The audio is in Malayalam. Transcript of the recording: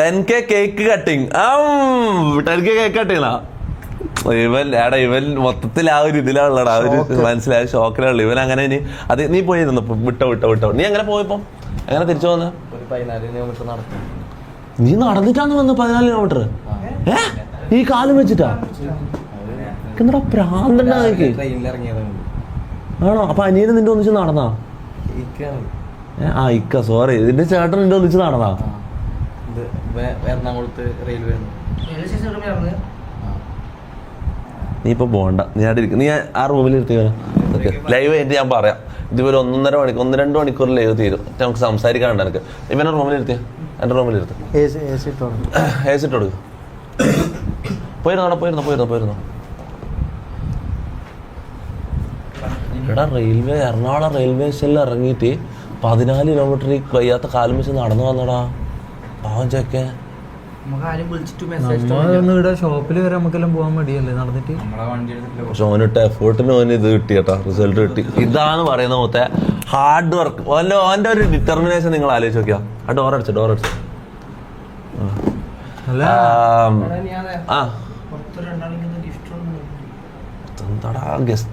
10K cake cutting 10K cake കട്ടിങ്ങാ ഇവൻ മൊത്തത്തിൽ ആ ഒരു ഇതിലാണുള്ളടാ, ആ ഒരു മനസ്സിലായ ഷോക്കിലുള്ള ഇവൻ. അങ്ങനെ ഇനി അത് നീ പോയിരുന്നു വിട്ടോ നീ എങ്ങനെ പോയപ്പോ എങ്ങനെ തിരിച്ചു പോന്ന? 14 കിലോമീറ്റർ നടക്കും. നീ നടന്നിട്ടാന്ന് വന്ന് 14 കിലോമീറ്റർ ഈ കാലം വെച്ചിട്ടാ? എന്താ പ്രാന്തണ്ടാ? ആണോ? അപ്പൊ അനിയന് നിന്റെ ഒന്നിച്ച് നടന്നാ? ഇക്ക സോറി, ഇതിന്റെ ചേട്ടൻ നിന്റെ ഒന്നിച്ച് നടന്നാ? എറണാകുളത്ത് റെയിൽവേ. നീ ഇപ്പൊ പോണ്ട, നീ അവിടെ ഇരിക്കും. നീ ആ റൂമിൽ ഇരുത്തി വരാം. ഓക്കെ, ലൈവ് ആയിട്ട് ഞാൻ പറയാം. ഇതുപോലെ 1-2 മണിക്കൂർ ലൈവ് തീരും. നമുക്ക് സംസാരിക്കാനുണ്ട്. എനിക്ക് ഇവനെ റൂമിലിരുത്തിയ എൻ്റെ റൂമിലിരുത്ത്. AC ഇട്ട് കൊടുക്കും. പോയിരുന്നോ. എടാ റെയിൽവേ, എറണാകുളം റെയിൽവേ സ്റ്റേഷനിൽ ഇറങ്ങിയിട്ട് 14 കിലോമീറ്റർ വയ്യാത്ത കാലം വെച്ച് നടന്നു വന്നടാ പാവം ചെക്കൻ. ഷോപ്പിൽ വരെ നമുക്കെല്ലാം പോകാൻ മടിയല്ലേ നടന്നിട്ട്. പക്ഷെ ഓനിട്ട എഫേർട്ടിന് ഓന് ഇത് കിട്ടി കേട്ടോ, റിസൾട്ട് കിട്ടി. ഇതാണ് പറയുന്ന മൊത്തം ഹാർഡ് വർക്ക്. ഓൻ്റെ ഒരു ഡിറ്റർമിനേഷൻ നിങ്ങൾ ആലോചിച്ച് നോക്കിയാ. ആ ഡോറടിച്ചു എന്താടാ ഗസ്റ്റ്